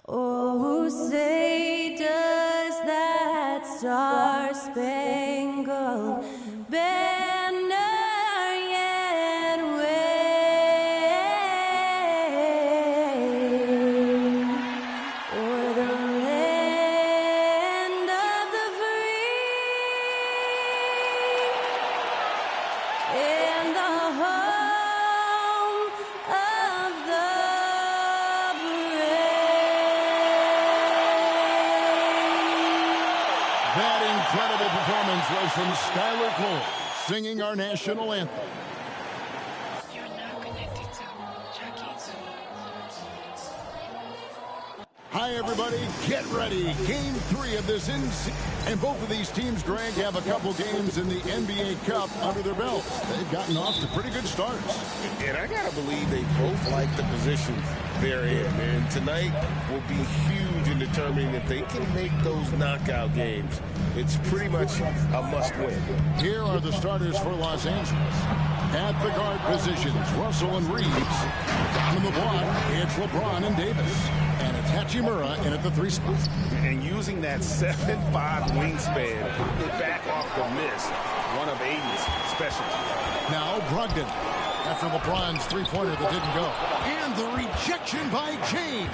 Oh, say does that star-spangled banner yet wave o'er the land of the free and the home of the That incredible performance was from Skylar Cole, singing our national anthem. You're now connected to Jackie. Hi, everybody. Get ready. Game 3 of this and both of these teams, Greg, have a couple games in the NBA Cup under their belts. They've gotten off to pretty good starts. And I got to believe they both like the position they're in. And tonight will be huge in determining if they can make those knockout games. It's pretty much a must-win. Here are the starters for Los Angeles. At the guard positions, Russell and Reeves. Down in the block, it's LeBron and Davis. And it's Hachimura in at the 3 spot. And using that 7'5" wingspan, putting it back off the miss, one of Aiden's specialties. Now Brogdon, after LeBron's three-pointer that didn't go. And the rejection by James.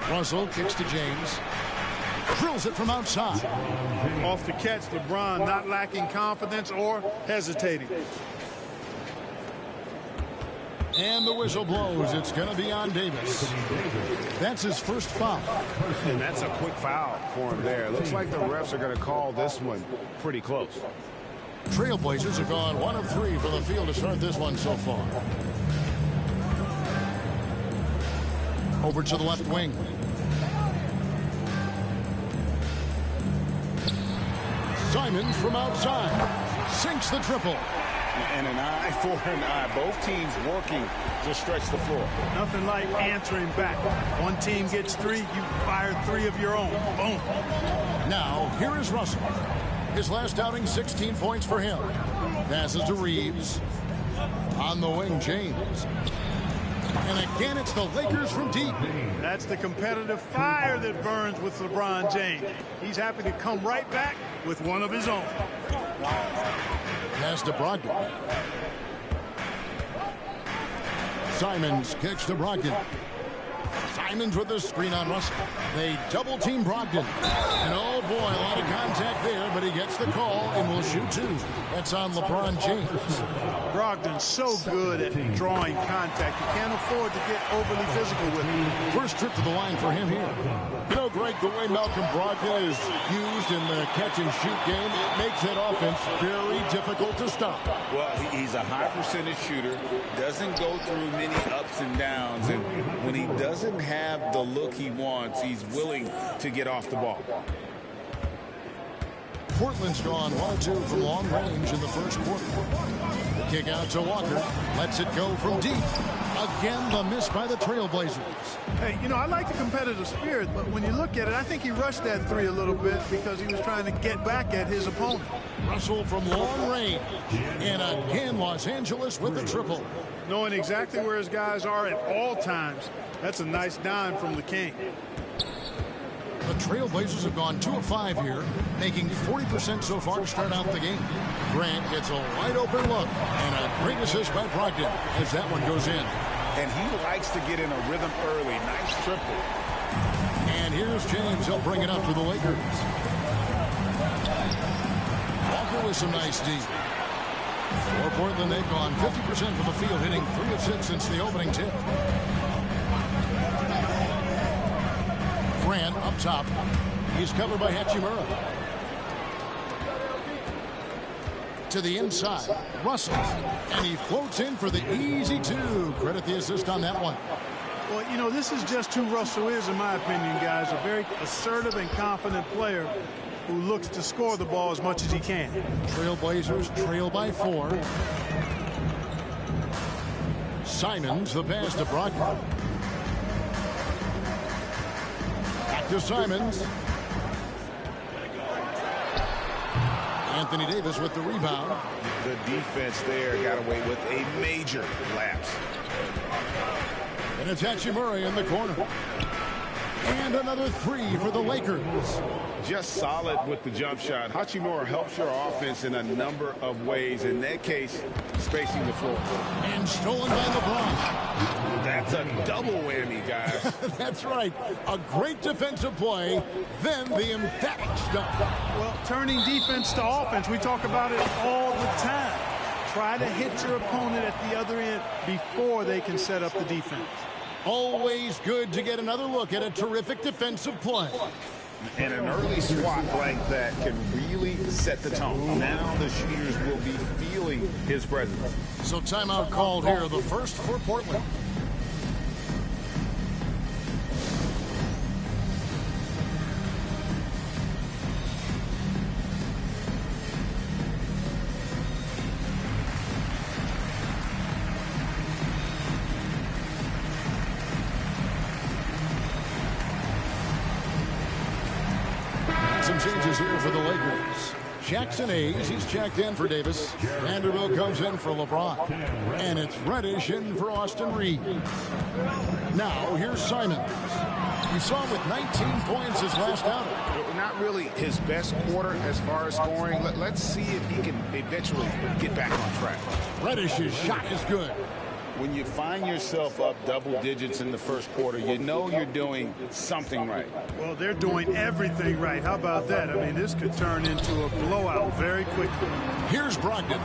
Russell kicks to James. Drills it from outside. Off the catch, LeBron not lacking confidence or hesitating. And the whistle blows. It's going to be on Davis. That's his first foul. And that's a quick foul for him there. Looks like the refs are going to call this one pretty close. Trailblazers have gone 1 of 3 from the field to start this one so far. Over to the left wing. Simons from outside. Sinks the triple. And an eye for an eye. Both teams working to stretch the floor. Nothing like answering back. One team gets 3, you fire 3 of your own. Boom. Now, here is Russell. His last outing, 16 points for him. Passes to Reeves. On the wing, James. And again, it's the Lakers from deep. That's the competitive fire that burns with LeBron James. He's happy to come right back with one of his own. Pass to Brogdon. Simons kicks to Brogdon. Simons with the screen on Russell. They double-team Brogdon. And oh boy, a lot of contact there, but he gets the call and will shoot 2. That's on LeBron James. Brogdon's so good at drawing contact. You can't afford to get overly physical with him. First trip to the line for him here. You know, Greg, the way Malcolm Brogdon is used in the catch-and-shoot game, it makes that offense very difficult to stop. Well, he's a high percentage shooter, doesn't go through many ups and downs, and when he doesn't have the look he wants, he's willing to get off the ball. Portland's gone 1 of 2 from long range in the first quarter. The kick out to Walker. Lets it go from deep. Again, the miss by the Trailblazers. Hey, you know, I like the competitive spirit, but when you look at it, I think he rushed that 3 a little bit because he was trying to get back at his opponent. Russell from long range. And again, Los Angeles with the triple. Knowing exactly where his guys are at all times, that's a nice dime from the King. The Trailblazers have gone 2 of 5 here, making 40% so far to start out the game. Grant gets a wide-open look, and a great assist by Brogdon as that one goes in. And he likes to get in a rhythm early. Nice triple. And here's James. He'll bring it up to the Lakers. Walker with some nice D. For Portland, they've gone 50% from the field, hitting 3 of 6 since the opening tip. Grant up top. He's covered by Hachimura. To the inside, Russell. And he floats in for the easy 2. Credit the assist on that one. Well, you know, this is just who Russell is, in my opinion, guys. A very assertive and confident player who looks to score the ball as much as he can. Trailblazers trail by 4. Simons, the pass to Brogdon. Back to Simons. Anthony Davis with the rebound. The defense there got away with a major lapse. And it's Hachimura in the corner. And another three for the Lakers. Just solid with the jump shot. Hachimura helps your offense in a number of ways. In that case, spacing the floor. And stolen by LeBron. That's a double whammy, guys. That's right. A great defensive play, then the emphatic dunk. Well, turning defense to offense, we talk about it all the time. Try to hit your opponent at the other end before they can set up the defense. Always good to get another look at a terrific defensive play. And an early swat like that can really set the tone. Now the shooters will be feeling his presence. So timeout called here, the first for Portland. Some changes here for the Lakers. Jackson Hayes, he's checked in for Davis. Vanderbilt comes in for LeBron. And it's Reddish in for Austin Reeves. Now, here's Simons. You saw him with 19 points his last outing. Not really his best quarter as far as scoring. Let's see if he can eventually get back on track. Reddish's shot is good. When you find yourself up double digits in the first quarter, you know you're doing something right. Well, they're doing everything right. How about that? I mean, this could turn into a blowout very quickly. Here's Brogdon,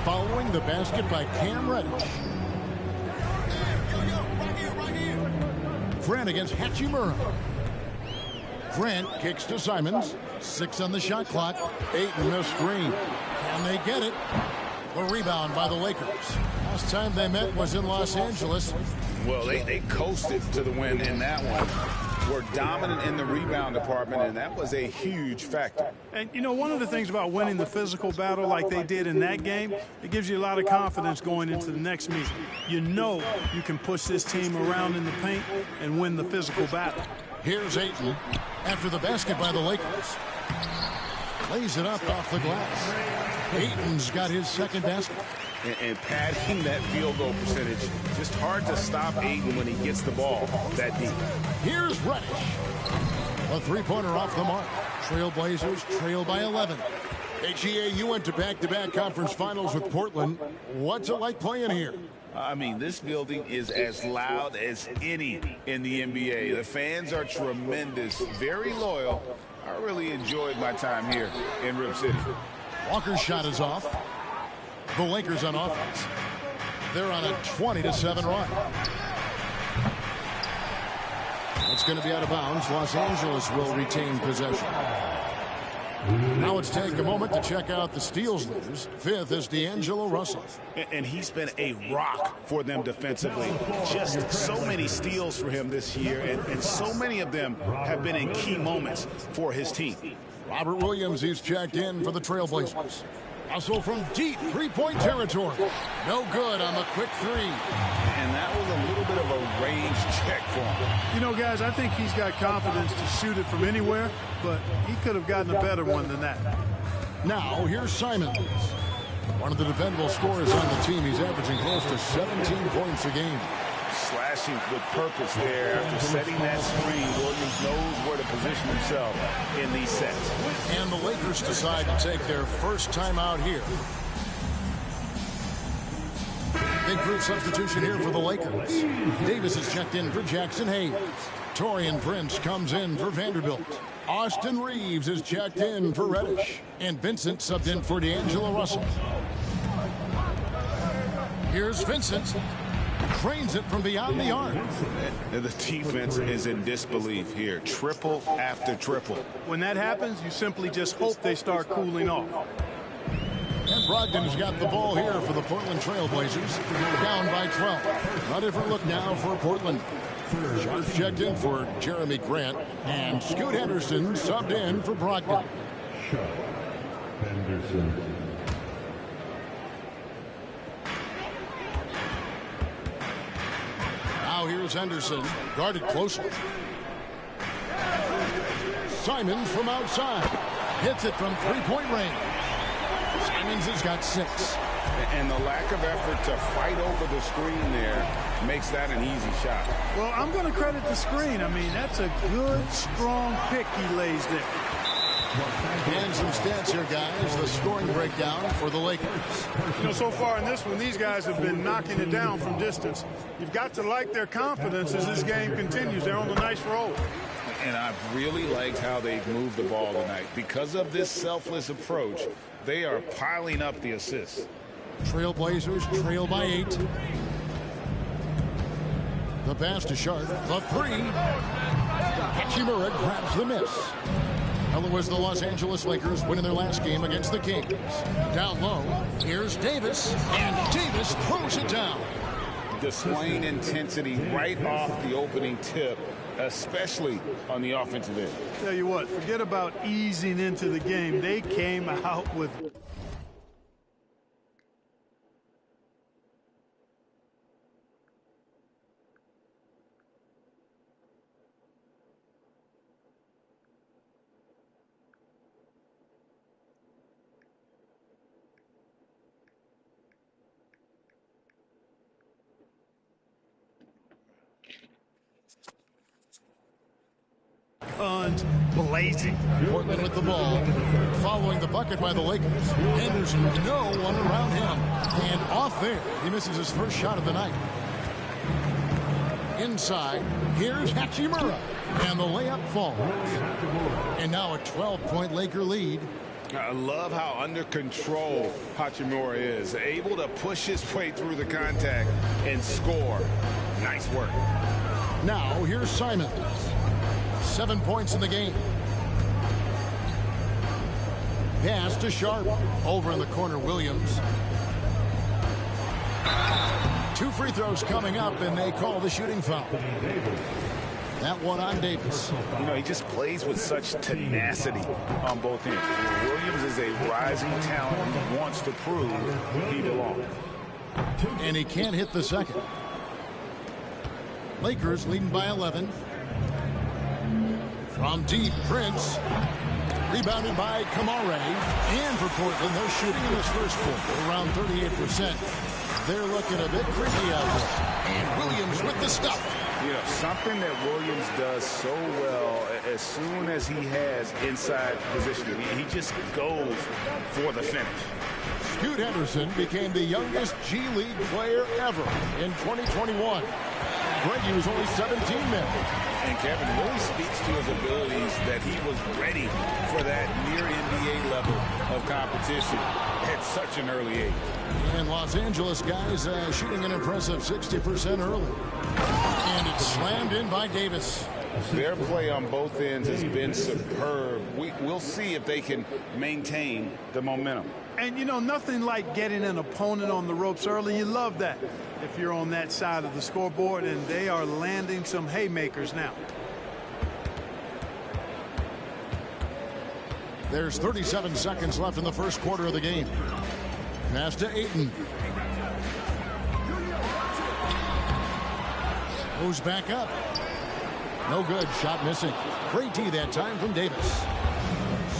following the basket by Cam Reddish. Grant against Hachimura. Grant kicks to Simons. 6 on the shot clock. 8 in the screen. Can they get it? The rebound by the Lakers. Last time they met was in Los Angeles. Well, they coasted to the win in that one. Were dominant in the rebound department, and that was a huge factor. And, you know, one of the things about winning the physical battle like they did in that game, it gives you a lot of confidence going into the next meeting. You know you can push this team around in the paint and win the physical battle. Here's Ayton after the basket by the Lakers. Lays it up off the glass. Ayton's got his second basket. And padding that field goal percentage, just hard to stop Ayton when he gets the ball that deep. Here's Reddish. A three-pointer off the mark. Trailblazers trail by 11. HEA, you went to back-to-back conference finals with Portland. What's it like playing here? I mean, this building is as loud as any in the NBA. The fans are tremendous, very loyal. I really enjoyed my time here in Rip City. Walker's shot is off. The Lakers on offense. They're on a 20-7 run. It's going to be out of bounds. Los Angeles will retain possession. Now let's take a moment to check out the steals leaders. 5th is D'Angelo Russell. And he's been a rock for them defensively. Just so many steals for him this year, and so many of them have been in key moments for his team. Robert Williams, he's checked in for the Trailblazers. Russell from deep three-point territory. No good on the quick three. And that was a little bit of a range check for him. You know, guys, I think he's got confidence to shoot it from anywhere, but he could have gotten a better one than that. Now, here's Simons. One of the dependable scorers on the team. He's averaging close to 17 points a game. Slashing with purpose there. After setting that screen, Williams knows where to position himself in these sets. And the Lakers decide to take their first time out here. Big group substitution here for the Lakers. Davis is checked in for Jackson Hayes. Taurean Prince comes in for Vanderbilt. Austin Reeves is checked in for Reddish. And Vincent subbed in for D'Angelo Russell. Here's Vincent. Trains it from beyond the arc. And the defense is in disbelief here. Triple after triple. When that happens, you simply just hope they start cooling off. And Brogdon's got the ball here for the Portland Trailblazers. Down by 12. A different look now for Portland. Sharp checked in for Jeremy Grant. And Scoot Henderson subbed in for Brogdon. Henderson. Now here's Henderson, guarded closely. Simons from outside. Hits it from three-point range. Simons has got 6. And the lack of effort to fight over the screen there makes that an easy shot. Well, I'm going to credit the screen. I mean, that's a good, strong pick he lays there. And some stats here, guys. The scoring breakdown for the Lakers. You know, so far in this one, these guys have been knocking it down from distance. You've got to like their confidence as this game continues. They're on a nice roll. And I've really liked how they've moved the ball tonight. Because of this selfless approach, they are piling up the assists. Trailblazers trail by 8. The pass to Sharp. The 3. Hachimura grabs the miss. Well, it was the Los Angeles Lakers winning their last game against the Kings. Down low, here's Davis, and Davis throws it down. Displaying intensity right off the opening tip, especially on the offensive end. Tell you what, forget about easing into the game. They came out with... blazing. Portland with the ball. Following the bucket by the Lakers. Henderson, no one around him. And off there, he misses his first shot of the night. Inside, here's Hachimura. And the layup falls. And now a 12-point Laker lead. I love how under control Hachimura is. Able to push his way through the contact and score. Nice work. Now, here's Simons. 7 points in the game. Pass to Sharp. Over in the corner, Williams. 2 free throws coming up, and they call the shooting foul. That one on Davis. You know, he just plays with such tenacity on both ends. Williams is a rising talent who wants to prove he belongs. And he can't hit the second. Lakers leading by 11. From deep, Prince. Rebounded by Kamare. And for Portland, they're shooting in this first quarter around 38%. They're looking a bit creepy out there. And Williams with the stuff. You know, something that Williams does so well, as soon as he has inside position, he just goes for the finish. Scoot Henderson became the youngest G League player ever in 2021. Greggy was only 17 then. And Kevin really speaks to his abilities that he was ready for that near NBA level of competition at such an early age. And Los Angeles guys shooting an impressive 60% early. And it's slammed in by Davis. Their play on both ends has been superb. We'll see if they can maintain the momentum. And, you know, nothing like getting an opponent on the ropes early. You love that if you're on that side of the scoreboard, and they are landing some haymakers now. There's 37 seconds left in the first quarter of the game. Pass to Ayton. Goes back up. No good. Shot missing. Great D that time from Davis.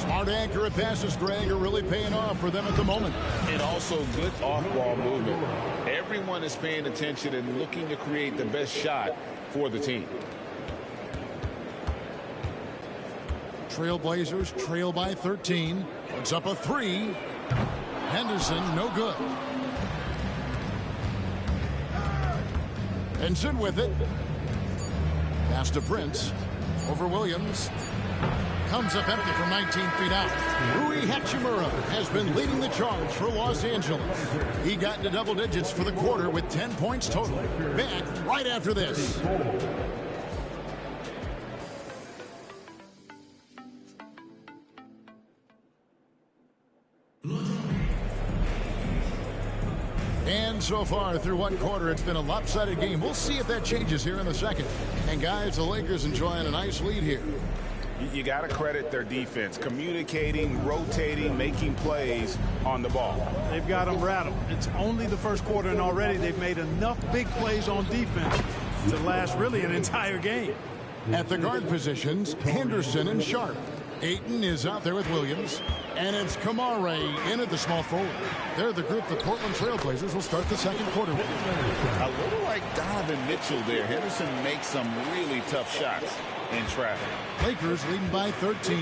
Smart, accurate passes, Greg, are really paying off for them at the moment. And also good off-ball movement. Everyone is paying attention and looking to create the best shot for the team. Trailblazers trail by 13. Puts up a 3. Henderson, no good. Benson with it. Pass to Prince. Over Williams. Comes up empty from 19 feet out. Rui Hachimura has been leading the charge for Los Angeles. He got into double digits for the quarter with 10 points total. Back right after this. And so far through one quarter, it's been a lopsided game. We'll see if that changes here in the second. And guys, the Lakers enjoying a nice lead here. You got to credit their defense, communicating, rotating, making plays on the ball. They've got them rattled. It's only the first quarter, and already they've made enough big plays on defense to last really an entire game. At the guard positions, Henderson and Sharp. Ayton is out there with Williams. And it's Kamare in at the small forward. They're the group the Portland Trailblazers will start the second quarter with. A little like Donovan Mitchell there. Henderson makes some really tough shots in traffic. Lakers leading by 13.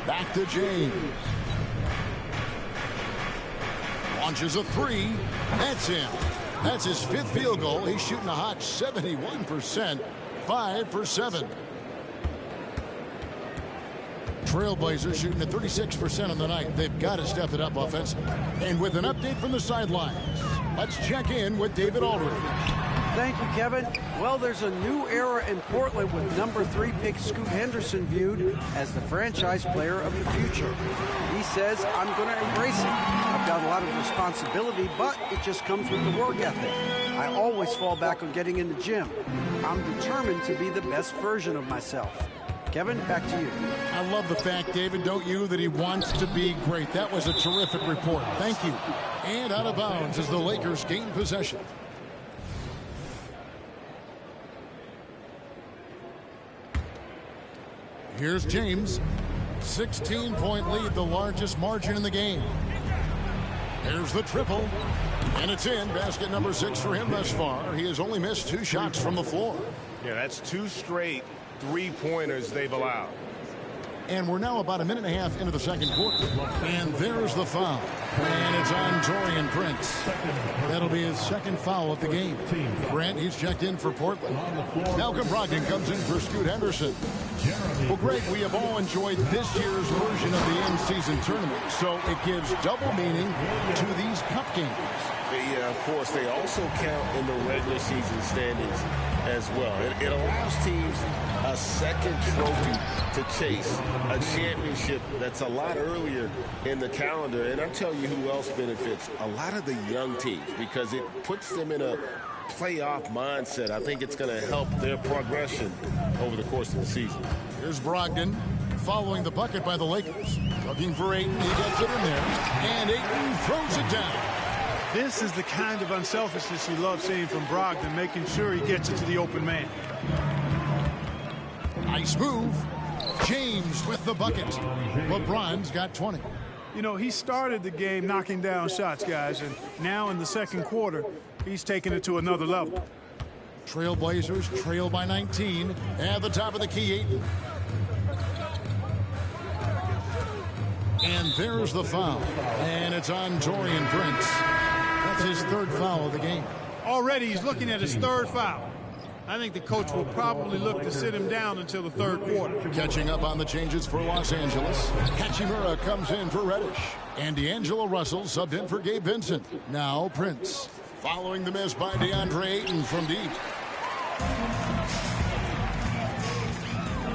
Back to James. Launches a three. That's in. That's his 5th field goal. He's shooting a hot 71%. 5 for 7. Trailblazers shooting at 36% on the night. They've got to step it up offensively. And with an update from the sidelines, let's check in with David Aldridge. Thank you, Kevin. Well, there's a new era in Portland with number 3 pick Scoot Henderson viewed as the franchise player of the future. He says, I'm going to embrace it. I've got a lot of responsibility, but it just comes with the work ethic. I always fall back on getting in the gym. I'm determined to be the best version of myself. Kevin, back to you. I love the fact, David, don't you, that he wants to be great. That was a terrific report. Thank you. And out of bounds as the Lakers gain possession. Here's James. 16-point lead, the largest margin in the game. There's the triple. And it's in. Basket number 6 for him thus far. He has only missed 2 shots from the floor. Yeah, that's 2 straight 3-pointers they've allowed. And we're now about a minute and a half into the second quarter. And there's the foul. And it's on Taurean Prince. That'll be his 2nd foul of the game. Grant, he's checked in for Portland. Malcolm Brogdon comes in for Scoot Henderson. Well, Greg, we have all enjoyed this year's version of the in-season tournament, so it gives double meaning to these cup games. Yeah, of course, they also count in the regular season standings as well. It allows teams a second trophy to chase a championship that's a lot earlier in the calendar. And I'll tell you who else benefits. A lot of the young teams, because it puts them in a playoff mindset. I think it's going to help their progression over the course of the season. Here's Brogdon following the bucket by the Lakers. Looking for Ayton. He gets it in there. And Ayton throws it down. This is the kind of unselfishness you love seeing from Brogdon, making sure he gets it to the open man. Nice move. James with the bucket. LeBron's got 20. You know, he started the game knocking down shots, guys, and now in the second quarter, he's taking it to another level. Trailblazers trail by 19. At the top of the key, Ayton. And there's the foul. And it's on Taurean Prince. That's his 3rd foul of the game. Already he's looking at his 3rd foul. I think the coach will probably look to sit him down until the 3rd quarter. Catching up on the changes for Los Angeles. Hachimura comes in for Reddish. And D'Angelo Russell subbed in for Gabe Vincent. Now Prince. Following the miss by DeAndre Ayton from deep.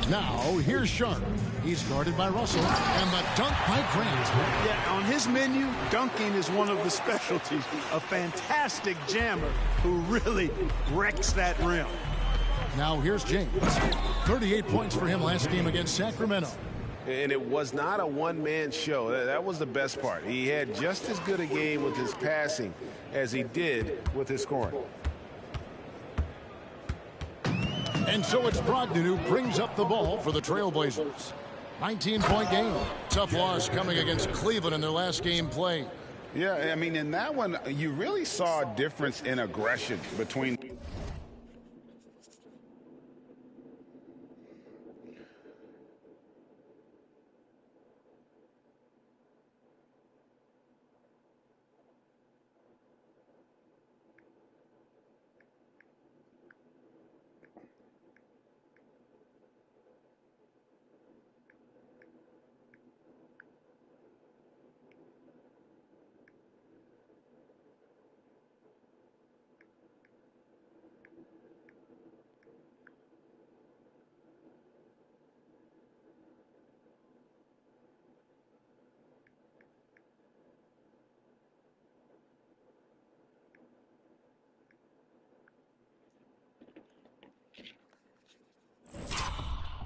Now here's Sharp. He's guarded by Russell. And the dunk by Grant. Yeah, on his menu, dunking is one of the specialties. A fantastic jammer who really wrecks that rim. Now here's James. 38 points for him last game against Sacramento. And it was not a one-man show. That was the best part. He had just as good a game with his passing as he did with his scoring. And so it's Brogdon who brings up the ball for the Trailblazers. 19-point game. Tough loss coming against Cleveland in their last game played. Yeah, I mean, in that one, you really saw a difference in aggression between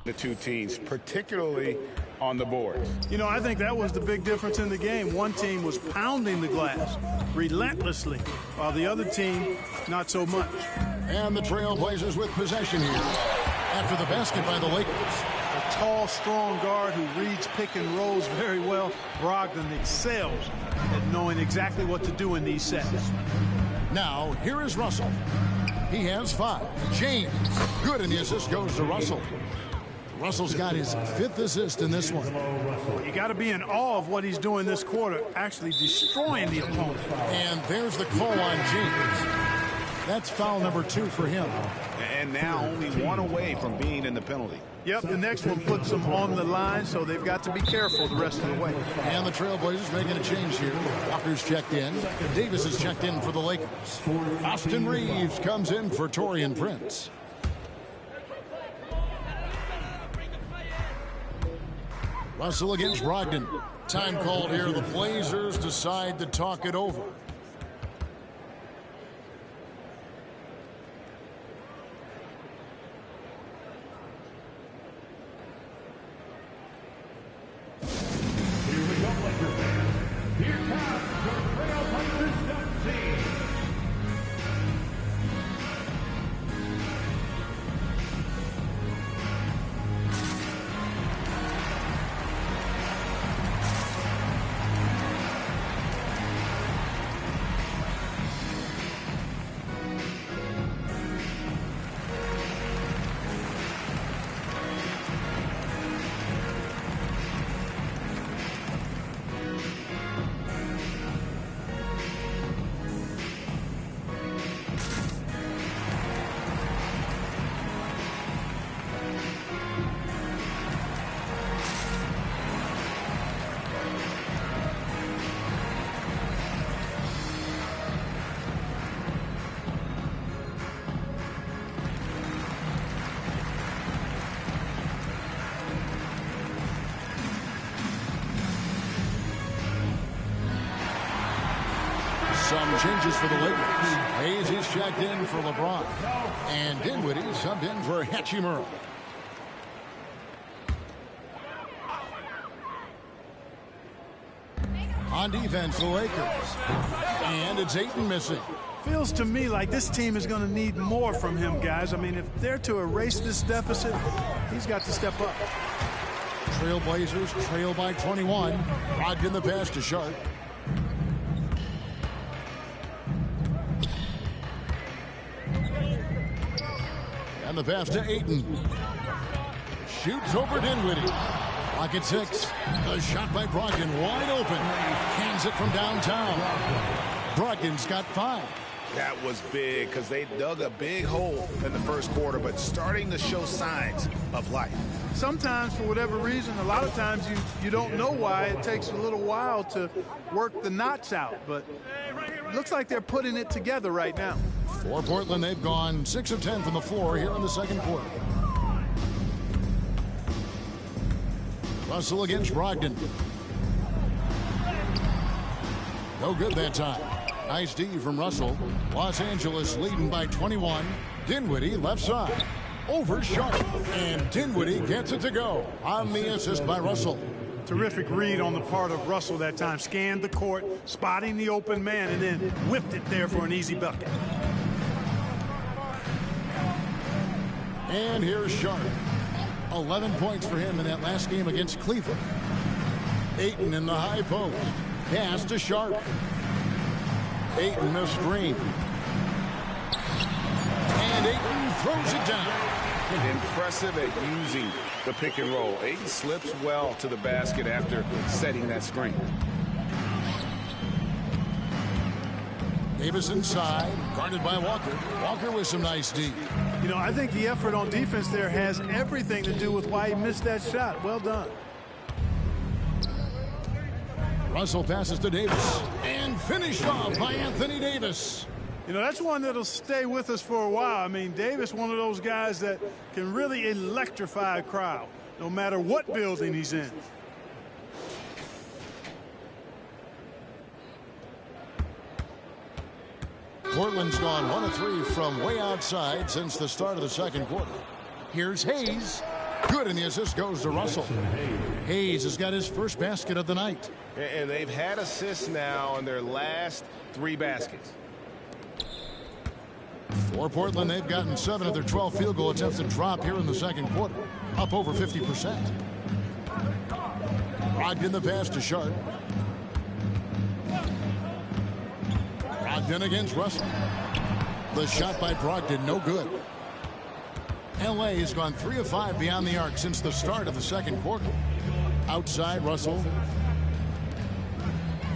the two teams, particularly on the boards. You know, I think that was the big difference in the game. One team was pounding the glass relentlessly, while the other team, not so much. And the Trailblazers with possession here. After the basket by the Lakers. tall, strong guard who reads pick and rolls very well. Brogdon excels at knowing exactly what to do in these sets. Now, here is Russell. He has 5. James, good, and the assist goes to Russell. Russell's got his 5th assist in this one. You got to be in awe of what he's doing this quarter, actually destroying the opponent. And there's the call on James. That's foul number 2 for him. And now only 1 away from being in the penalty. Yep, the next one puts them on the line, so they've got to be careful the rest of the way. And the Trailblazers making a change here. Walker's checked in. Davis is checked in for the Lakers. Austin Reeves comes in for Taurean Prince. Russell against Brogdon. Time called here. The Blazers decide to talk it over. Some changes for the Lakers. Hayes is checked in for LeBron. And Dinwiddie subbed in for Hachimura. On defense, the Lakers. And it's Ayton missing. Feels to me like this team is going to need more from him, guys. I mean, if they're to erase this deficit, he's got to step up. Trailblazers trail by 21. Brogdon the pass to Sharp. And the pass to Ayton. Shoots over Dinwiddie. Clock at 6. The shot by Brogdon wide open. Cans it from downtown. Brogdon's got 5. That was big because they dug a big hole in the first quarter, but starting to show signs of life. Sometimes, for whatever reason, a lot of times you don't know why. It takes a little while to work the knots out, but it looks like they're putting it together right now. For Portland, they've gone 6 of 10 from the floor here in the second quarter. Russell against Brogdon. No good that time. Nice D from Russell. Los Angeles leading by 21. Dinwiddie left side. Over Sharp. And Dinwiddie gets it to go on the assist by Russell. Terrific read on the part of Russell that time. Scanned the court, spotting the open man, and then whipped it there for an easy bucket. And here's Sharp. 11 points for him in that last game against Cleveland. Ayton in the high post. Pass to Sharp. Ayton the screen. And Ayton throws it down. Impressive at using the pick and roll. Ayton slips well to the basket after setting that screen. Davis inside, guarded by Walker. Walker with some nice D. You know, I think the effort on defense there has everything to do with why he missed that shot. Well done. Russell passes to Davis. And finished off by Anthony Davis. You know, that's one that'll stay with us for a while. I mean, Davis, one of those guys that can really electrify a crowd, no matter what building he's in. Portland's gone 1 of 3 from way outside since the start of the second quarter. Here's Hayes. Good, and the assist goes to Russell. Hayes has got his first basket of the night. And they've had assists now in their last 3 baskets. For Portland, they've gotten 7 of their 12 field goal attempts to drop here in the second quarter, up over 50%. Brogdon the pass to Sharp. Brogdon against Russell. The shot by Brogdon, no good. LA has gone 3 of 5 beyond the arc since the start of the second quarter. Outside, Russell.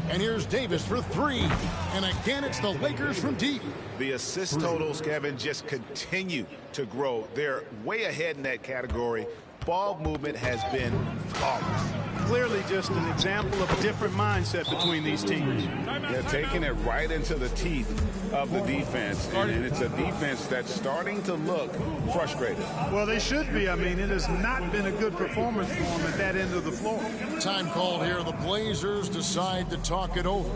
And here's Davis for 3. And again, it's the Lakers from deep. The assist totals, Kevin, just continue to grow. They're way ahead in that category. Ball movement has been flawless. Clearly just an example of a different mindset between these teams. They're taking it right into the teeth of the defense. And it's a defense that's starting to look frustrated. Well, they should be. I mean, it has not been a good performance for them at that end of the floor. Time called here. The Blazers decide to talk it over.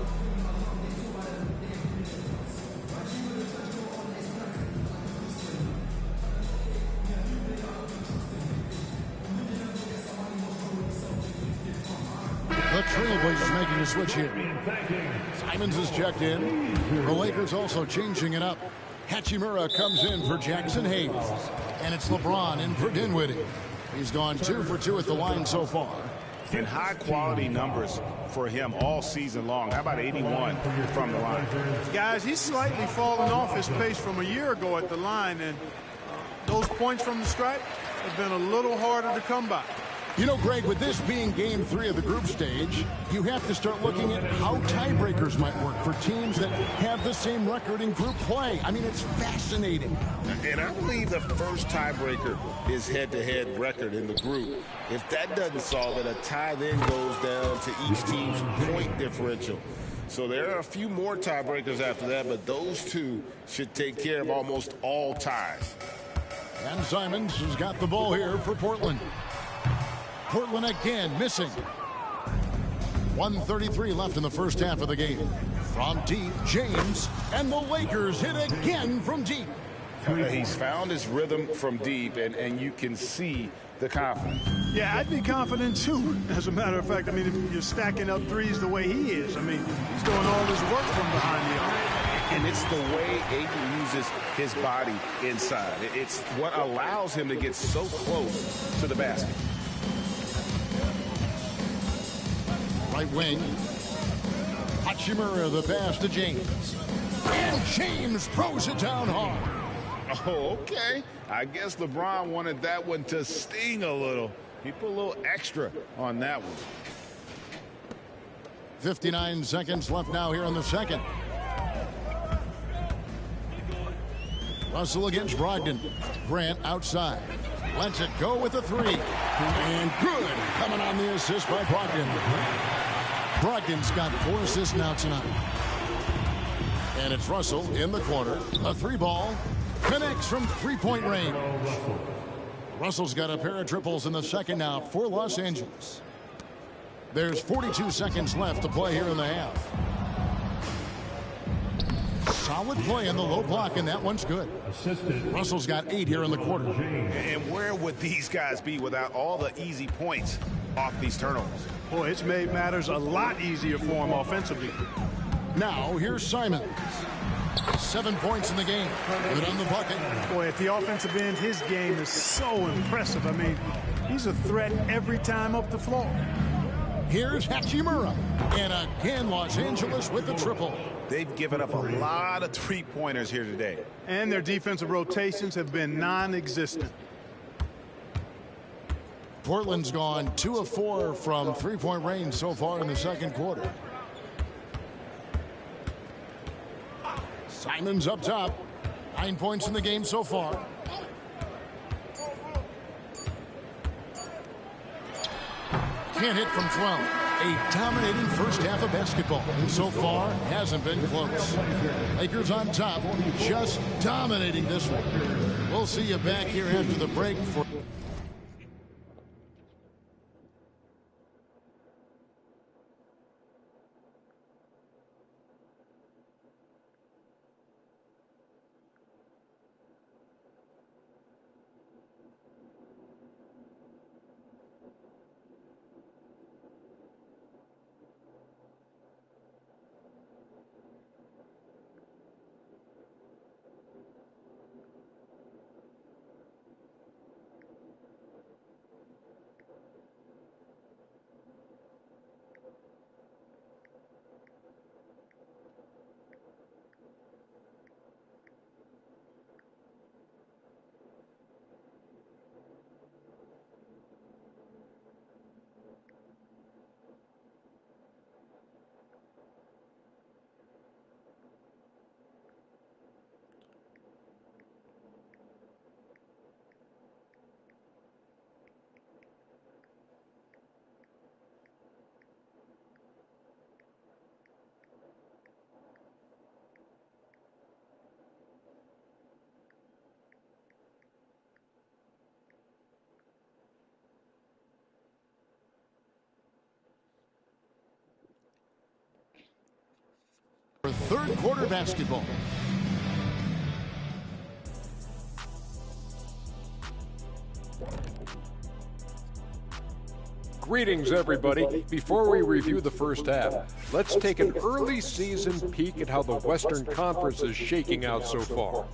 The Trailblazers making a switch here. Simons is checked in. The Lakers also changing it up. Hachimura comes in for Jackson Hayes. And it's LeBron in for Dinwiddie. He's gone 2 for 2 at the line so far. And high-quality numbers for him all season long. How about 81 from the line? Guys, he's slightly fallen off his pace from a year ago at the line, and those points from the stripe have been a little harder to come by. You know, Greg, with this being game 3 of the group stage, you have to start looking at how tiebreakers might work for teams that have the same record in group play. I mean, it's fascinating. And I believe the first tiebreaker is head-to-head record in the group. If that doesn't solve it, a tie then goes down to each team's point differential. So there are a few more tiebreakers after that, but those 2 should take care of almost all ties. And Simons has got the ball here for Portland. Portland again missing. 1:33 left in the first half of the game. From deep, James, and the Lakers hit again from deep. He's found his rhythm from deep, and you can see the confidence. Yeah, I'd be confident too. As a matter of fact, I mean, if you're stacking up threes the way he is, I mean, he's doing all his work from behind the arc. And it's the way Ayton uses his body inside. It's what allows him to get so close to the basket. Right wing. Hachimura the pass to James. And James throws it down hard. Oh, okay. I guess LeBron wanted that one to sting a little. He put a little extra on that one. 59 seconds left now here in the second. Russell against Brogdon. Grant outside. Lets it go with the 3. And good. Coming on the assist by Brogdon. Brogdon's got 4 assists now tonight. And it's Russell in the corner. A 3-ball. Connects from 3-point range. Russell's got a pair of triples in the second now for Los Angeles. There's 42 seconds left to play here in the half. Solid play in the low block, and that one's good. Russell's got 8 here in the quarter. And where would these guys be without all the easy points off these turnovers? Boy, it's made matters a lot easier for him offensively. Now, here's Simons. 7 points in the game. Good on the bucket. Boy, at the offensive end, his game is so impressive. I mean, he's a threat every time up the floor. Here's Hachimura. And again, Los Angeles with the triple. They've given up a lot of three-pointers here today. And their defensive rotations have been non-existent. Portland's gone 2 of 4 from 3-point range so far in the second quarter. Simons up top. 9 points in the game so far. Can't hit from 12. A dominating first half of basketball. And so far, hasn't been close. Lakers on top, just dominating this one. We'll see you back here after the break for... third quarter basketball. Greetings, everybody. Before we review the first half, let's take an early season peek at how the Western Conference is shaking out so far.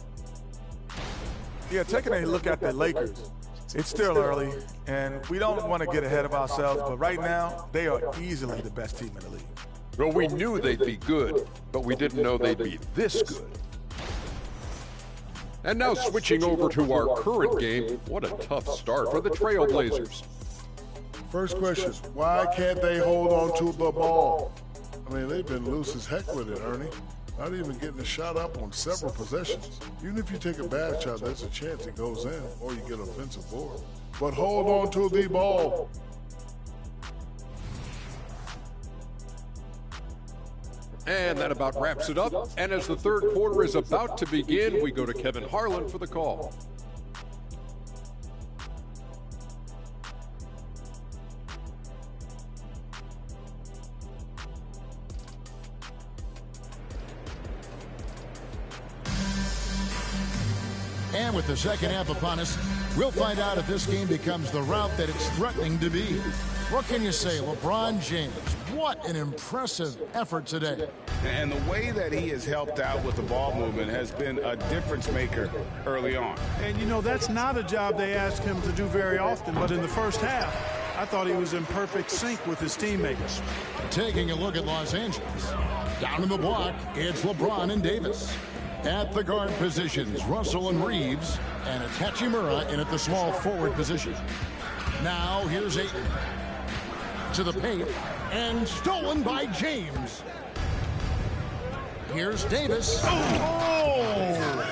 Yeah, taking a look at the Lakers. It's still early, and we don't want to get ahead of ourselves, but right now, they are easily the best team in the league. Well, we knew they'd be good, but we didn't know they'd be this good. And now switching over to our current game, what a tough start for the Trailblazers. First question, why can't they hold on to the ball? I mean, they've been loose as heck with it, Ernie. Not even getting a shot up on several possessions. Even if you take a bad shot, there's a chance it goes in or you get an offensive board. But hold on to the ball. And that about wraps it up. And as the third quarter is about to begin, we go to Kevin Harlan for the call. And with the second half upon us, we'll find out if this game becomes the route that it's threatening to be. What can you say, LeBron James? What an impressive effort today. And the way that he has helped out with the ball movement has been a difference maker early on. And, you know, that's not a job they ask him to do very often, but in the first half, I thought he was in perfect sync with his teammates. Taking a look at Los Angeles. Down in the block, it's LeBron and Davis. At the guard positions, Russell and Reeves, and it's Hachimura in at the small forward position. Now here's Ayton to the paint, and stolen by James. Here's Davis. Oh!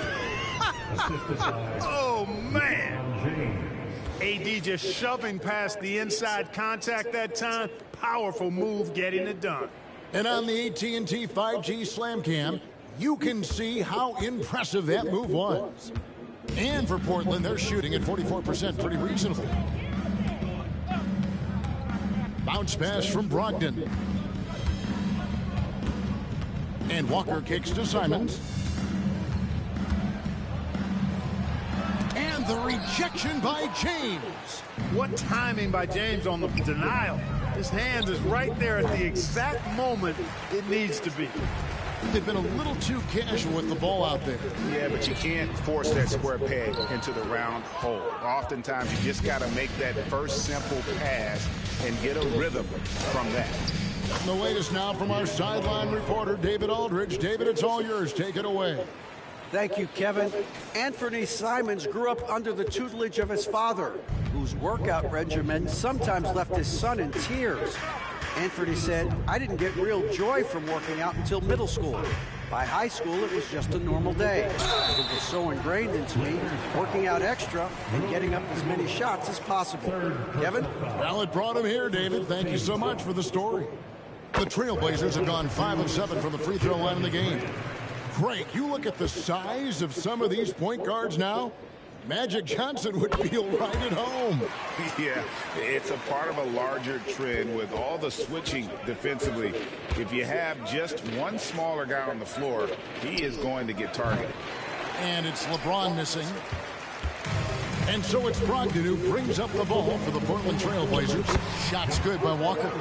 Oh, man. AD just shoving past the inside contact that time. Powerful move getting it done. And on the AT&T 5G Slam Cam, you can see how impressive that move was. And for Portland, they're shooting at 44%, pretty reasonable. Bounce pass from Brogdon. And Walker kicks to Simons. And the rejection by James. What timing by James on the denial. His hand is right there at the exact moment it needs to be. They've been a little too casual with the ball out there. Yeah, but you can't force that square peg into the round hole. Oftentimes, you just got to make that first simple pass and get a rhythm from that. And the latest now from our sideline reporter, David Aldridge. David, it's all yours. Take it away. Thank you, Kevin. Anthony Simons grew up under the tutelage of his father, whose workout regimen sometimes left his son in tears. Anthony said, I didn't get real joy from working out until middle school. By high school, it was just a normal day. It was so ingrained into me, working out extra and getting up as many shots as possible. Kevin? Well, it brought him here, David. Thank you so much for the story. The Trailblazers have gone 5 of 7 from the free throw line in the game. Great. You look at the size of some of these point guards now. Magic Johnson would feel right at home. Yeah, it's a part of a larger trend with all the switching defensively. If you have just one smaller guy on the floor, he is going to get targeted. And it's LeBron missing. And so it's Brogdon who brings up the ball for the Portland Trailblazers. Shots good by Walker.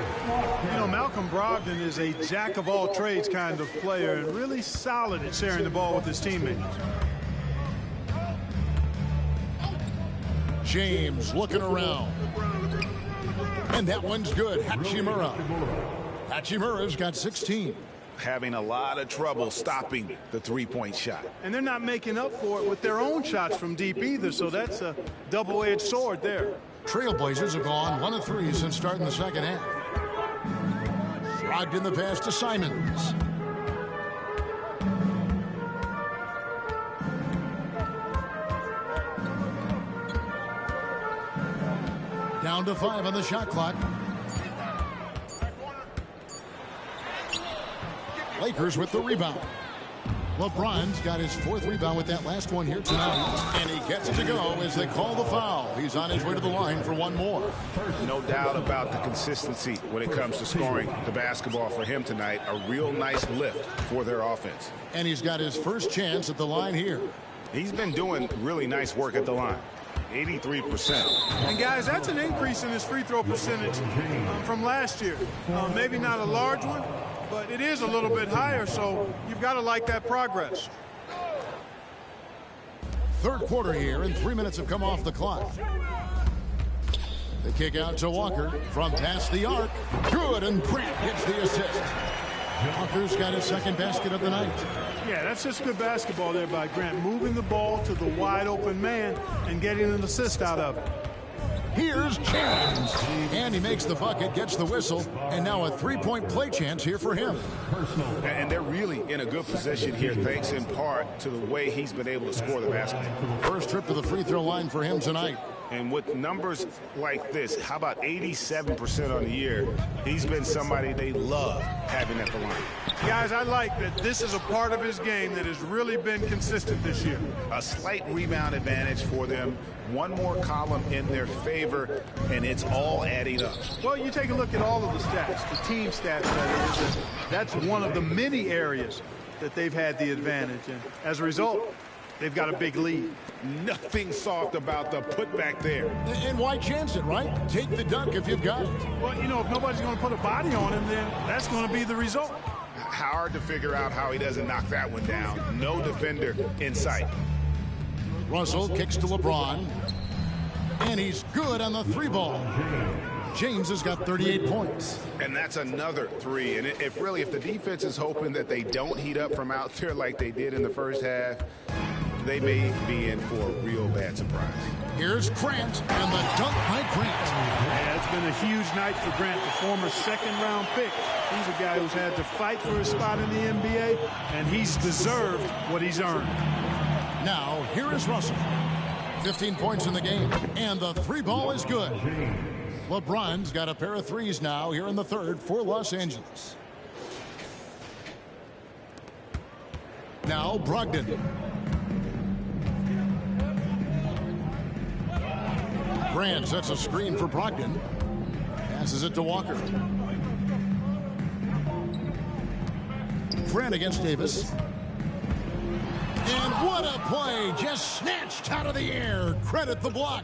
You know, Malcolm Brogdon is a jack-of-all-trades kind of player and really solid at sharing the ball with his teammates. James looking around. And that one's good. Hachimura. Hachimura's got 16. Having a lot of trouble stopping the three-point shot. And they're not making up for it with their own shots from deep either, so that's a double-edged sword there. Trailblazers have gone 1 of 3 since starting the second half. Brogdon the pass to Simons. Down to 5 on the shot clock. Lakers with the rebound. LeBron's got his 4th rebound with that last one here tonight. And he gets it to go as they call the foul. He's on his way to the line for one more. No doubt about the consistency when it comes to scoring the basketball for him tonight. A real nice lift for their offense. And he's got his first chance at the line here. He's been doing really nice work at the line. 83%. And guys, that's an increase in his free throw percentage from last year. Maybe not a large one, but it is a little bit higher, so you've got to like that progress. 3rd quarter here, and 3 minutes have come off the clock. The kick out to Walker from past the arc. Good, and Grant gets the assist. Walker's got his 2nd basket of the night. Yeah, that's just good basketball there by Grant, moving the ball to the wide open man and getting an assist out of it. Here's James, and he makes the bucket, gets the whistle, and now a 3-point play chance here for him. And they're really in a good position here, thanks in part to the way he's been able to score the basketball. First trip to the free throw line for him tonight. And with numbers like this, how about 87% on the year? He's been somebody they love having at the line. Guys, I like that this is a part of his game that has really been consistent this year. A slight rebound advantage for them. One more column in their favor, and it's all adding up. Well, you take a look at all of the stats, the team stats, that is. That's one of the many areas that they've had the advantage. And as a result, they've got a big lead. Nothing soft about the putback there. And why chance it, right? Take the dunk if you've got it. Well, you know, if nobody's going to put a body on him, then that's going to be the result. Hard to figure out how he doesn't knock that one down. No defender in sight. Russell kicks to LeBron, and he's good on the 3-ball. James has got 38 points. And that's another 3. And if the defense is hoping that they don't heat up from out there like they did in the first half, they may be in for a real bad surprise. Here's Grant, and the dunk by Grant. Yeah, it's been a huge night for Grant, the former 2nd-round pick. He's a guy who's had to fight for a spot in the NBA, and he's deserved what he's earned. Now, here is Russell. 15 points in the game, and the 3-ball is good. LeBron's got a pair of 3s now here in the 3rd for Los Angeles. Now, Brogdon. Grant sets a screen for Brogdon. Passes it to Walker. Grant against Davis. And what a play, just snatched out of the air. Credit the block.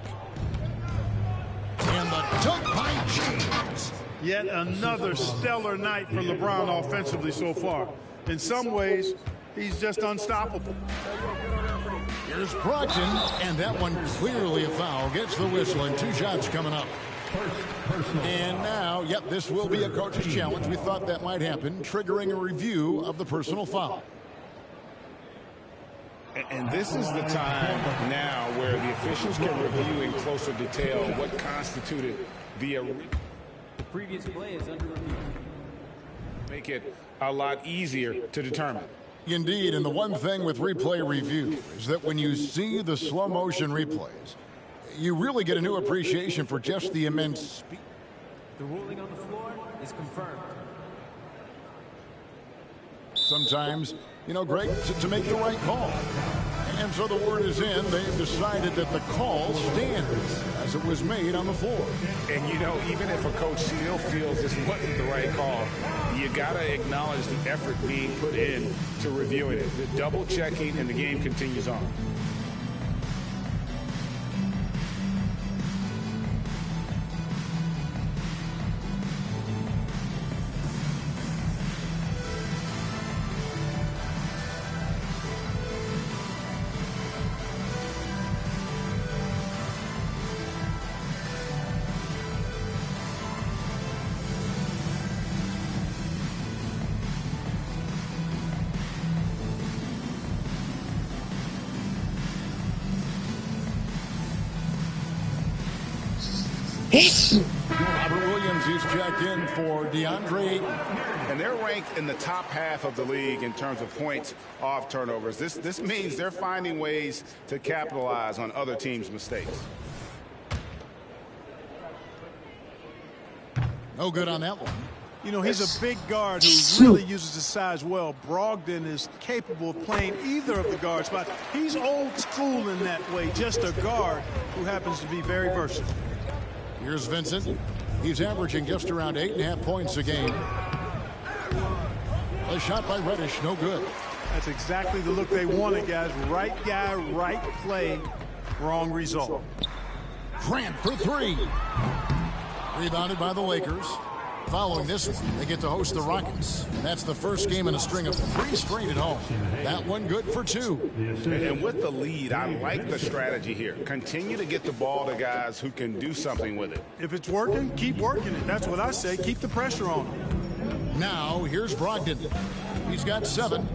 And the dunk by James. Yet another stellar night for LeBron offensively so far. In some ways, he's just unstoppable. Here's Brogdon, and that one clearly a foul. Gets the whistle, and 2 shots coming up. And now, yep, this will be a coach's challenge. We thought that might happen, triggering a review of the personal foul. And this is the time now where the officials can review in closer detail what constituted the previous play is under review. Make it a lot easier to determine. Indeed, and the one thing with replay review is that when you see the slow motion replays, you really get a new appreciation for just the immense speed. The ruling on the floor is confirmed. Sometimes, you know, Greg, to make the right call. And so the word is in. They've decided that the call stands as it was made on the floor. And, you know, even if a coach still feels this wasn't the right call, you got to acknowledge the effort being put in to reviewing it. The double checking, and the game continues on. Robert Williams is checked in for DeAndre Ayton. And they're ranked in the top half of the league in terms of points off turnovers. This means they're finding ways to capitalize on other teams' mistakes. No good on that one. You know, he's a big guard who really uses his size well. Brogdon is capable of playing either of the guard spots. He's old school in that way, just a guard who happens to be very versatile. Here's Vincent. He's averaging just around 8.5 points a game. A shot by Reddish, no good. That's exactly the look they wanted, guys. Right guy, right play, wrong result. Grant for three. Rebounded by the Lakers. Following this one, they get to host the Rockets. That's the first game in a string of 3 straight at home. That one good for 2. And with the lead, I like the strategy here. Continue to get the ball to guys who can do something with it. If it's working, keep working it. That's what I say. Keep the pressure on him. Now, here's Brogdon. He's got 7.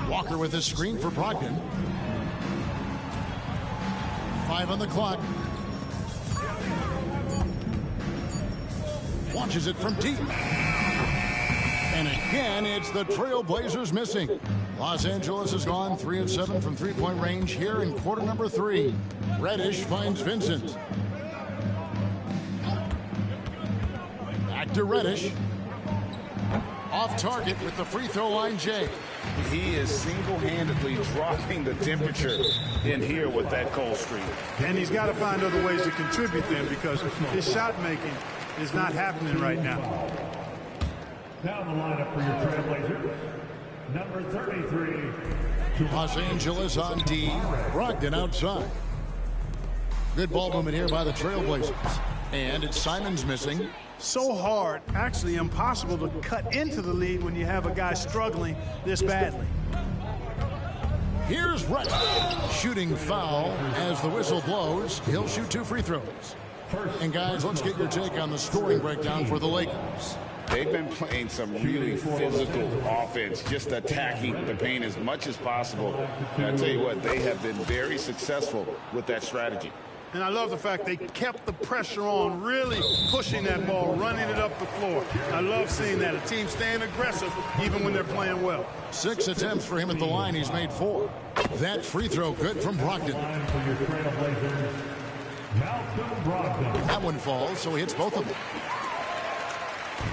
Walker with his screen for Brogdon. 5 on the clock. Launches it from deep. And again, it's the Trailblazers missing. Los Angeles has gone 3 of 7 from three-point range here in quarter number 3. Reddish finds Vincent. Back to Reddish. Off target with the free throw line, Jay. He is single-handedly dropping the temperature in here with that cold streak. And he's got to find other ways to contribute then, because his shot making is not happening right now. Down the lineup for your Trailblazers, number 33. Los Angeles on D. Brogdon outside. Good ball movement here by the Trailblazers. And it's Simons missing. So hard, actually impossible to cut into the lead when you have a guy struggling this badly. Here's Reddish. Shooting foul as the whistle blows. He'll shoot 2 free throws. And guys, let's get your take on the scoring breakdown for the Lakers. They've been playing some really physical offense, just attacking the paint as much as possible. And I tell you what, they have been very successful with that strategy. And I love the fact they kept the pressure on, really pushing that ball, running it up the floor. I love seeing that. A team staying aggressive even when they're playing well. 6 attempts for him at the line. He's made 4. That free throw good from Brogdon. That one falls, so he hits both of them.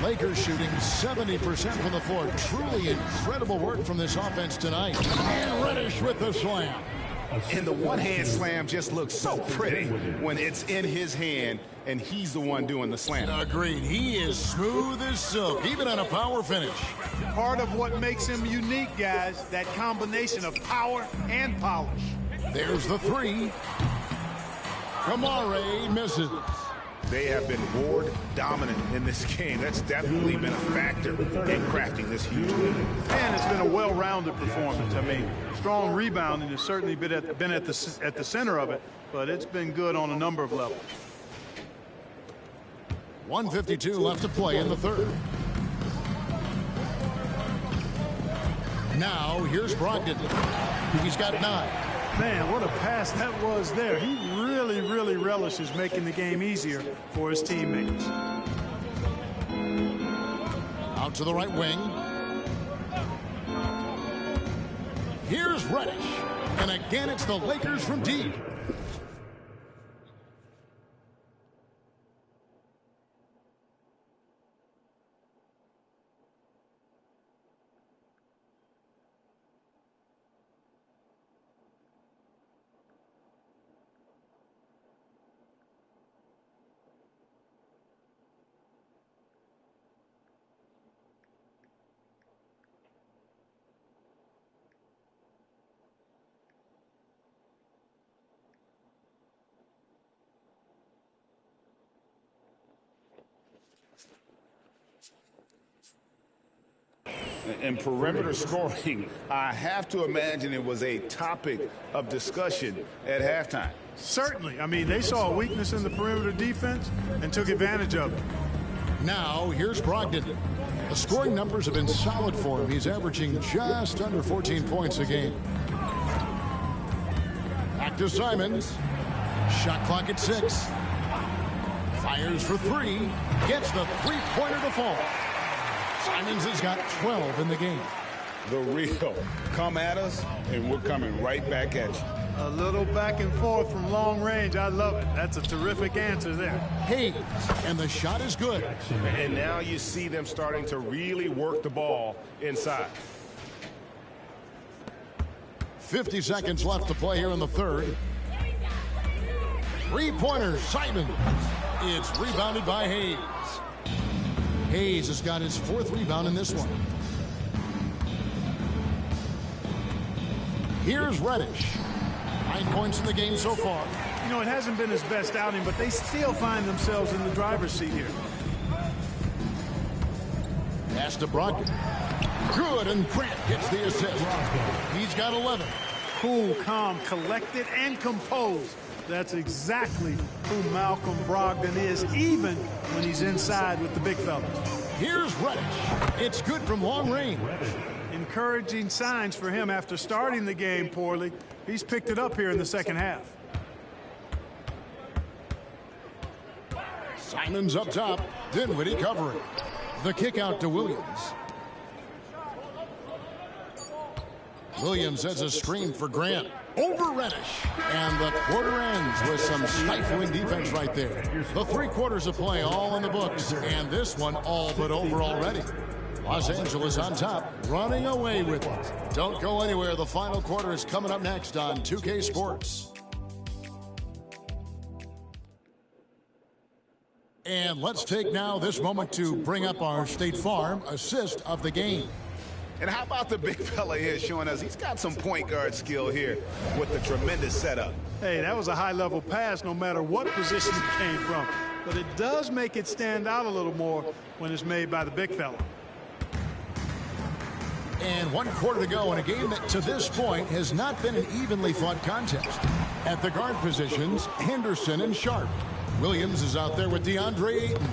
Lakers shooting 70% from the floor. Truly incredible work from this offense tonight. And Reddish with the slam. And the one-hand slam just looks so pretty when it's in his hand and he's the one doing the slam. Agreed. He is smooth as silk, even on a power finish. Part of what makes him unique, guys, that combination of power and polish. There's the 3. Kamare misses. They have been board dominant in this game. That's definitely been a factor in crafting this huge win. And it's been a well-rounded performance. I mean, strong rebounding has certainly been at the center of it, but it's been good on a number of levels. 1:52 left to play in the third. Now here's Brogdon. He's got 9. Man, what a pass that was there. He really relishes making the game easier for his teammates. Out to the right wing. Here's Reddish. And again, it's the Lakers from deep. In perimeter scoring, I have to imagine it was a topic of discussion at halftime. Certainly. I mean, they saw a weakness in the perimeter defense and took advantage of it. Now, here's Brogdon. The scoring numbers have been solid for him. He's averaging just under 14 points a game. Back to Simons. Shot clock at 6. Fires for 3. Gets the three-pointer to fall. Simons has got 12 in the game. The real. Come at us, and we're coming right back at you. A little back and forth from long range. I love it. That's a terrific answer there. Hayes, and the shot is good. And now you see them starting to really work the ball inside. 50 seconds left to play here in the third. Three-pointer, Simon. It's rebounded by Hayes. Hayes has got his 4th rebound in this one. Here's Reddish. 9 points in the game so far. You know, it hasn't been his best outing, but they still find themselves in the driver's seat here. Pass to Brogdon. Good, and Grant gets the assist. He's got 11. Cool, calm, collected, and composed. That's exactly who Malcolm Brogdon is, even when he's inside with the big fellas. Here's Reddish. It's good from long range. Encouraging signs for him after starting the game poorly. He's picked it up here in the second half. Simon's up top. Dinwiddie covering. The kick out to Williams. Williams has a screen for Grant. Over Reddish. And the quarter ends with some stifling defense right there. The 3 quarters of play all in the books. And this one all but over already. Los Angeles on top, running away with it. Don't go anywhere. The final quarter is coming up next on 2K Sports. And let's take now this moment to bring up our State Farm assist of the game. And how about the big fella here showing us he's got some point guard skill here with the tremendous setup. Hey, that was a high-level pass no matter what position it came from. But it does make it stand out a little more when it's made by the big fella. And 1 quarter to go in a game that to this point has not been an evenly fought contest. At the guard positions, Henderson and Sharp. Williams is out there with DeAndre Ayton.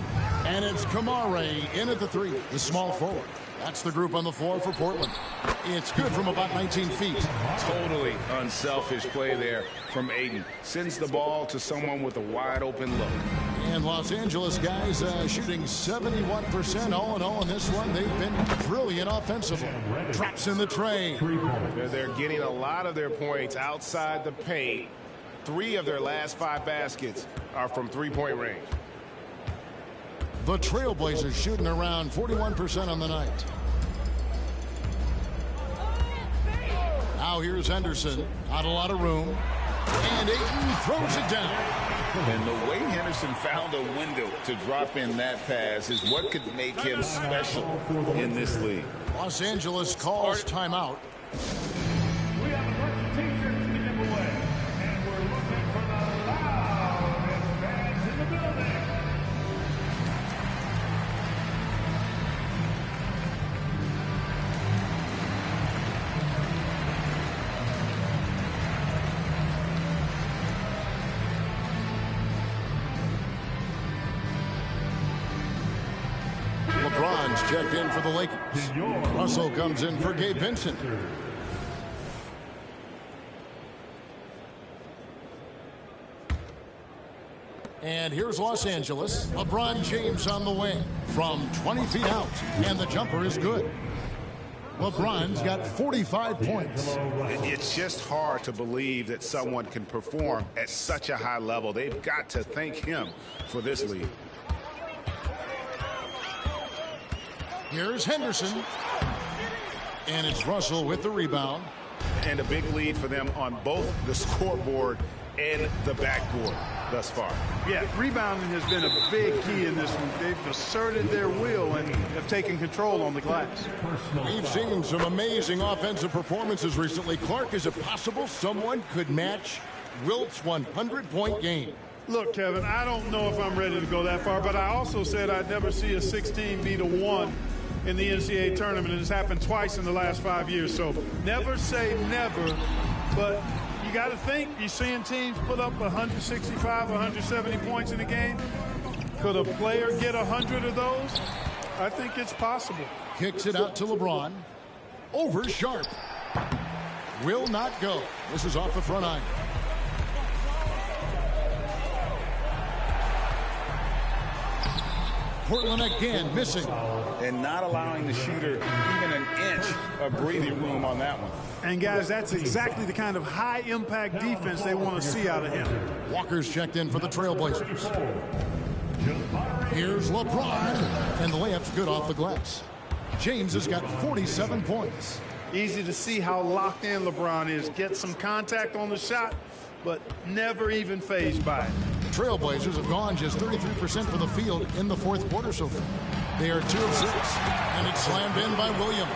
And it's Kamare in at the 3, the small forward. That's the group on the floor for Portland. It's good from about 19 feet. Totally unselfish play there from Ayton. Sends the ball to someone with a wide open look. And Los Angeles guys shooting 71% all in all in this one. They've been brilliant offensively. Traps in the tray. They're getting a lot of their points outside the paint. 3 of their last 5 baskets are from 3-point range. The Trailblazers shooting around 41% on the night. Now here's Henderson. Not a lot of room. And Ayton throws it down. And the way Henderson found a window to drop in that pass is what could make him special in this league. Los Angeles calls timeout. We have a bunch of t-shirts to give away, and we're looking for the loudest fans in the building. LeBron's checked in for the Lakers. Russell comes in for Gabe Vincent. And here's Los Angeles. LeBron James on the wing from 20 feet out. And the jumper is good. LeBron's got 45 points. It's just hard to believe that someone can perform at such a high level. They've got to thank him for this lead. Here's Henderson. And it's Russell with the rebound. And a big lead for them on both the scoreboard and the backboard thus far. Yeah, rebounding has been a big key in this one. They've asserted their will and have taken control on the glass. We've seen some amazing offensive performances recently. Clark, is it possible someone could match Wilt's 100-point game? Look, Kevin, I don't know if I'm ready to go that far, but I also said I'd never see a 16 beat a 1 in the NCAA tournament, and it's happened twice in the last 5 years. So never say never, but you got to think, you're seeing teams put up 165, 170 points in a game. Could a player get 100 of those? I think it's possible. Kicks it out to LeBron. Over Sharp. Will not go. This is off the front iron. Portland again missing. And not allowing the shooter even an inch of breathing room on that one. And, guys, that's exactly the kind of high-impact defense they want to see out of him. Walker's checked in for the Trailblazers. Here's LeBron, and the layup's good off the glass. James has got 47 points. Easy to see how locked in LeBron is. Get some contact on the shot, but never even fazed by it. The Trailblazers have gone just 33% from the field in the fourth quarter so far. They are 2 of 6, and it's slammed in by Williams.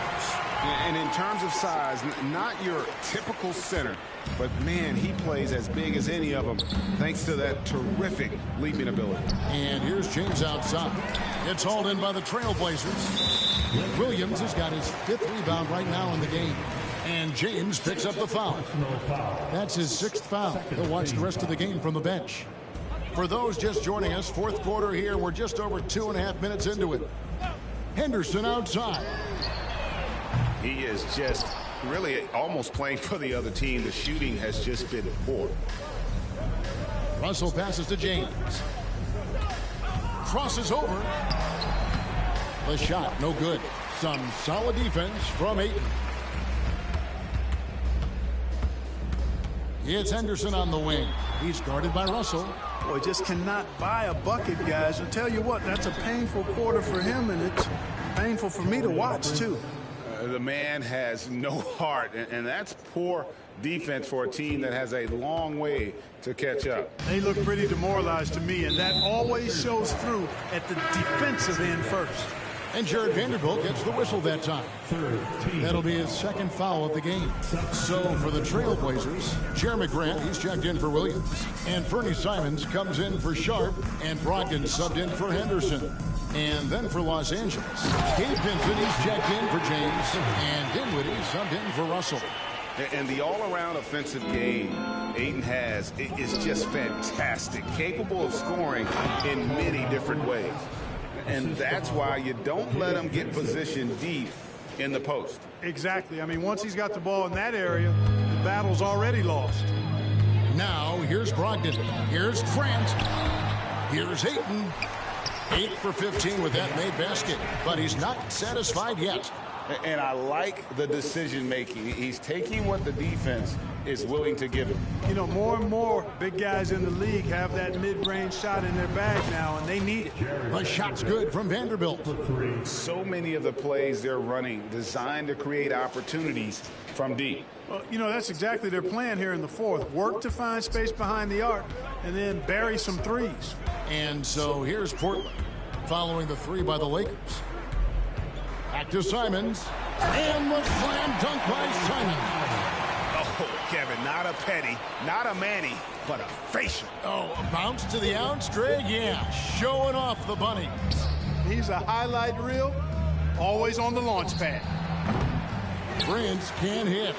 And in terms of size, not your typical center, but, man, he plays as big as any of them thanks to that terrific leaping ability. And here's James outside. It's hauled in by the Trailblazers. Williams has got his 5th rebound right now in the game. And James picks up the foul. That's his 6th foul. He'll watch the rest of the game from the bench. For those just joining us, fourth quarter here, we're just over 2.5 minutes into it. Henderson outside. He is just really almost playing for the other team. The shooting has just been poor. Russell passes to James. Crosses over. The shot, no good. Some solid defense from Ayton. It's Henderson on the wing. He's guarded by Russell. Boy, just cannot buy a bucket, guys. I'll tell you what, that's a painful quarter for him, and it's painful for me to watch, too. The man has no heart, and that's poor defense for a team that has a long way to catch up. They look pretty demoralized to me, and that always shows through at the defensive end first. And Jared Vanderbilt gets the whistle that time. That'll be his 2nd foul of the game. So for the Trailblazers, Jeremy Grant, he's checked in for Williams. And Fernie Simons comes in for Sharp, and Brogdon subbed in for Henderson. And then for Los Angeles, Gabe Vincent, he's checked in for James, and Dinwiddie subbed in for Russell. And the all-around offensive game Ayton has is just fantastic, capable of scoring in many different ways. And that's why you don't let him get positioned deep in the post. Exactly. I mean, once he's got the ball in that area, the battle's already lost. Now, here's Brogdon. Here's Grant. Here's Ayton. 8 for 15 with that made basket, but he's not satisfied yet. And I like the decision-making. He's taking what the defense is willing to give him. You know, more and more big guys in the league have that mid-range shot in their bag now, and they need it. The shot's good from Vanderbilt. So many of the plays they're running designed to create opportunities from deep. Well, you know, that's exactly their plan here in the fourth. Work to find space behind the arc and then bury some threes. And so here's Portland following the 3 by the Lakers. Back to Simons. And the slam dunk by Simons. Oh, Kevin, not a petty, not a Manny, but a facial. Oh, a bounce to the ounce, Greg? Yeah, showing off the bunny. He's a highlight reel, always on the launch pad. Prince can't hit.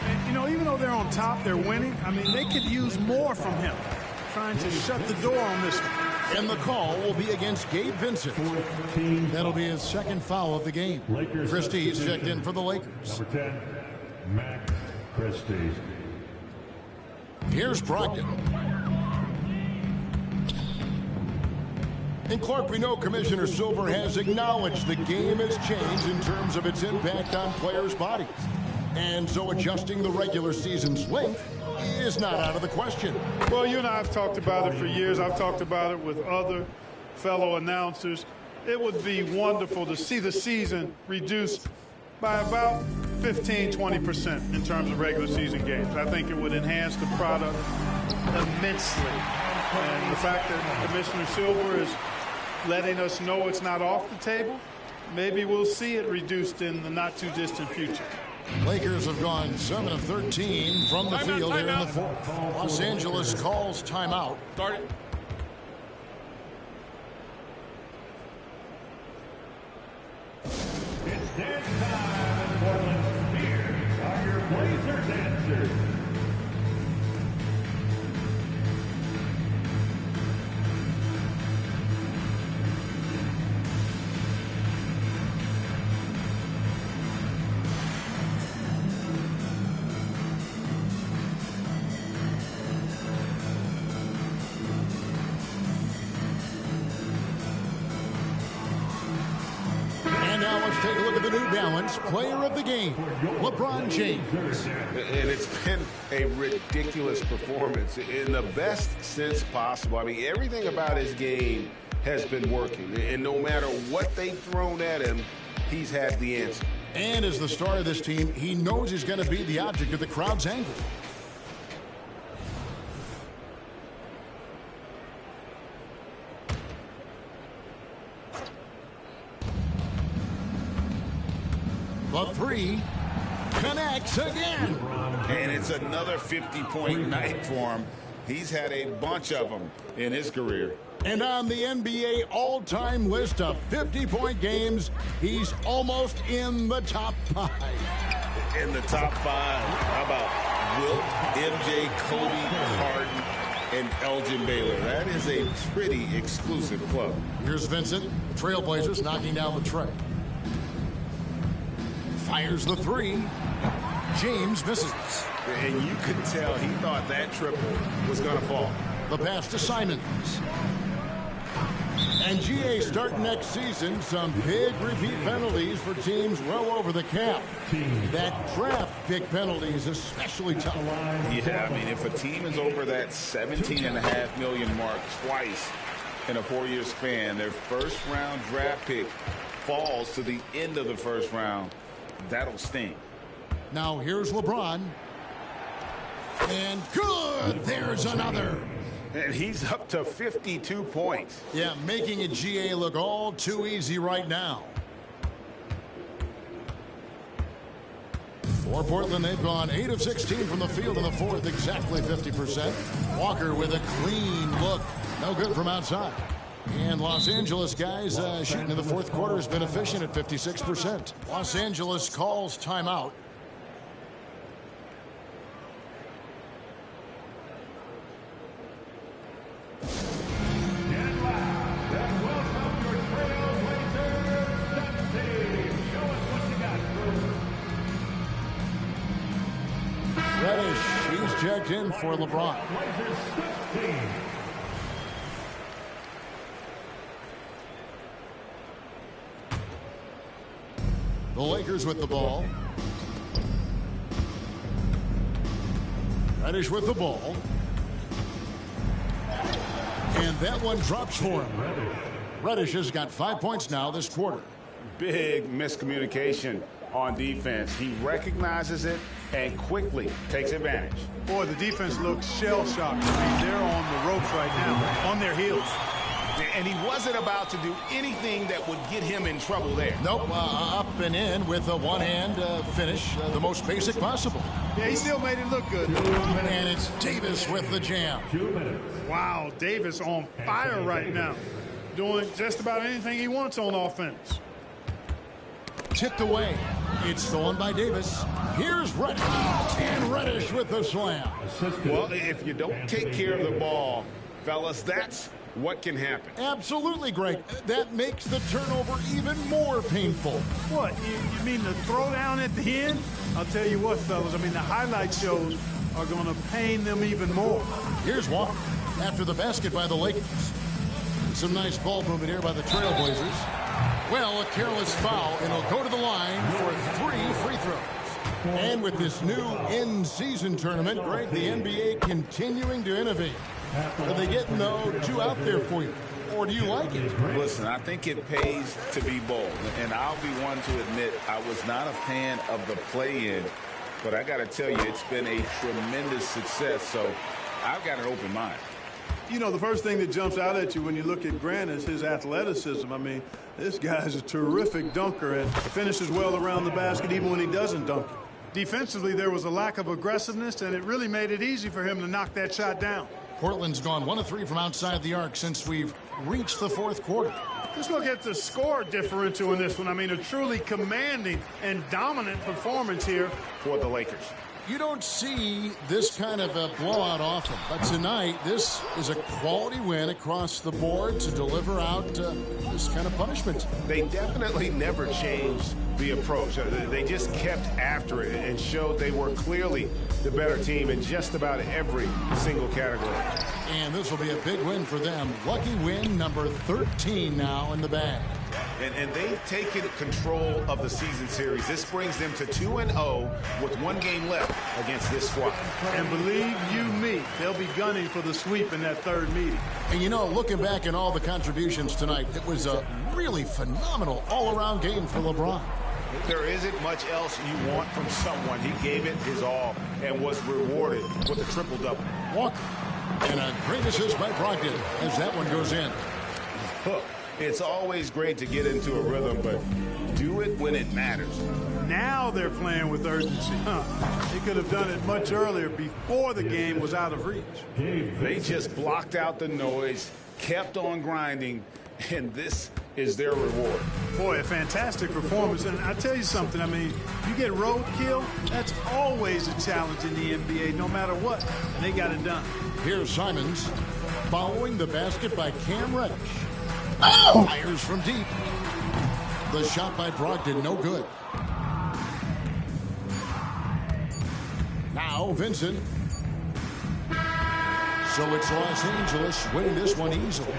And, you know, even though they're on top, they're winning. I mean, they could use more from him. Trying to shut the door on this one. And the call will be against Gabe Vincent. That'll be his 2nd foul of the game. Christie's checked in for the Lakers. Number 10, Max Christie. Here's Brogdon. And Clark, we know Commissioner Silver has acknowledged the game has changed in terms of its impact on players' bodies. And so adjusting the regular season's length is not out of the question. Well, you and I have talked about it for years. I've talked about it with other fellow announcers. It would be wonderful to see the season reduced by about 15-20% in terms of regular season games. I think it would enhance the product immensely. And the fact that Commissioner Silver is letting us know it's not off the table, maybe we'll see it reduced in the not-too-distant future. Lakers have gone 7 of 13 from the field here in the fourth. Los Angeles calls timeout. Start it. It's dance time in Portland. Here are your Blazer dancers. the New Balance Player of the Game, LeBron James. And it's been a ridiculous performance in the best sense possible. I mean, everything about his game has been working. And no matter what they've thrown at him, he's had the answer. And as the star of this team, he knows he's going to be the object of the crowd's anger. The three connects again. And it's another 50-point night for him. He's had a bunch of them in his career. And on the NBA all-time list of 50-point games, he's almost in the top 5. In the top 5, how about Wilt, MJ, Kobe, Harden, and Elgin Baylor? That is a pretty exclusive club. Here's Vincent. Trailblazers knocking down the tray. Fires the three. James misses. And you could tell he thought that triple was going to fall. The pass to Simons. And GA starting next season, some big repeat penalties for teams well over the cap. That draft pick penalty is especially tough. Yeah, I mean, if a team is over that $17.5 million mark twice in a 4-year span, their first-round draft pick falls to the end of the first round. That'll sting. Now here's LeBron. And good! There's another. And he's up to 52 points. Yeah, making a GA look all too easy right now. For Portland, they've gone 8 of 16 from the field in the fourth, exactly 50%. Walker with a clean look. No good from outside. And Los Angeles guys shooting in the fourth quarter has been efficient at 56%. Los Angeles calls timeout. Reddish, he's checked in for LeBron. The Lakers with the ball. Reddish with the ball. And that one drops for him. Reddish has got 5 points now this quarter. Big miscommunication on defense. He recognizes it and quickly takes advantage. Boy, the defense looks shell-shocked. I mean, they're on the ropes right now, on their heels. And he wasn't about to do anything that would get him in trouble there. Nope, up and in with a one-hand finish, the most basic possible. Yeah, he still made it look good. And it's Davis with the jam. Wow, Davis on fire right now. Doing just about anything he wants on offense. Tipped away. It's stolen by Davis. Here's Reddish. And Reddish with the slam. Well, if you don't take care of the ball, fellas, that's what can happen. Absolutely, Greg. That makes the turnover even more painful. What, you mean the throwdown at the end? I'll tell you what, fellas, I mean, the highlight shows are going to pain them even more. Here's Walker after the basket by the Lakers. Some nice ball movement here by the Trailblazers. Well, a careless foul, and he'll go to the line for 3 free throws. And with this new in-season tournament, Greg, the NBA continuing to innovate. Are they getting, though, 2 out there for you? Or do you like it? Listen, I think it pays to be bold. And I'll be one to admit I was not a fan of the play-in. But I got to tell you, it's been a tremendous success. So I've got an open mind. You know, the first thing that jumps out at you when you look at Grant is his athleticism. I mean, this guy's a terrific dunker and finishes well around the basket even when he doesn't dunk it. Defensively, there was a lack of aggressiveness, and it really made it easy for him to knock that shot down. Portland's gone 1 of 3 from outside the arc since we've reached the fourth quarter. Just look at the score differential in this one. I mean, a truly commanding and dominant performance here for the Lakers. You don't see this kind of a blowout often, but tonight this is a quality win across the board to deliver out this kind of punishment. They definitely never changed the approach. They just kept after it and showed they were clearly the better team in just about every single category. And this will be a big win for them. Lucky win number 13 now in the bag. And they've taken control of the season series. This brings them to 2-0 with 1 game left against this squad. And believe you me, they'll be gunning for the sweep in that third meeting. And you know, looking back at all the contributions tonight, it was a really phenomenal all-around game for LeBron. There isn't much else you want from someone. He gave it his all and was rewarded with a triple-double. Walker. And a great assist by Brogdon as that one goes in. Look, it's always great to get into a rhythm, but do it when it matters. Now they're playing with urgency. They could have done it much earlier before the game was out of reach. They just blocked out the noise, kept on grinding, and this is their reward. Boy, a fantastic performance. And I tell you something, I mean, you get roadkill, that's always a challenge in the NBA, no matter what. And they got it done. Here's Simons following the basket by Cam Reddish. Fires from deep. The shot by Brogdon, no good. Now Vincent. So it's Los Angeles winning this one easily.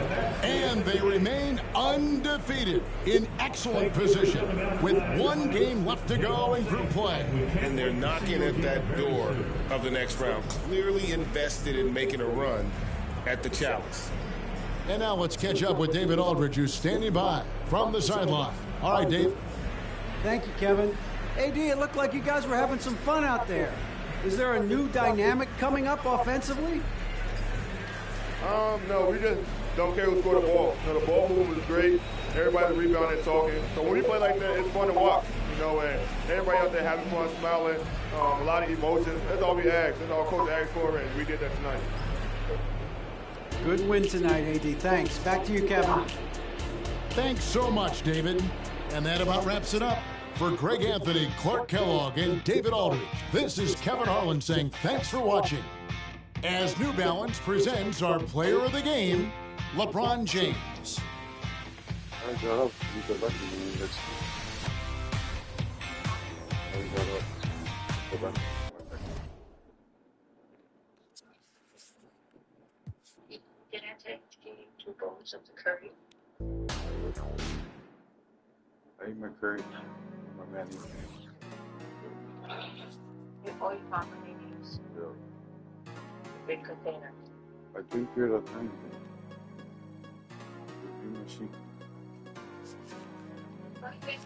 And they remain undefeated in excellent position with 1 game left to go in group play. And they're knocking at that door of the next round, clearly invested in making a run at the chalice. And now let's catch up with David Aldridge, who's standing by from the sideline. All right, Dave. Thank you, Kevin. AD, it looked like you guys were having some fun out there. Is there a new dynamic coming up offensively? No, we just don't care who scored the ball. You know, the ball movement was great. Everybody's rebounding and talking. So when we play like that, it's fun to watch. You know, and everybody out there having fun, smiling, a lot of emotion. That's all we asked. That's all Coach asked for, and we did that tonight. Good win tonight, AD. Thanks. Back to you, Kevin. Thanks so much, David. And that about wraps it up. For Greg Anthony, Clark Kellogg, and David Aldridge, this is Kevin Harlan saying thanks for watching. As New Balance presents our player of the game, LeBron James. Did I take 2 bowls of the curry? I eat my curry. My man eats Your oil family needs yeah. a big container. I drink here at time. The machine. Okay.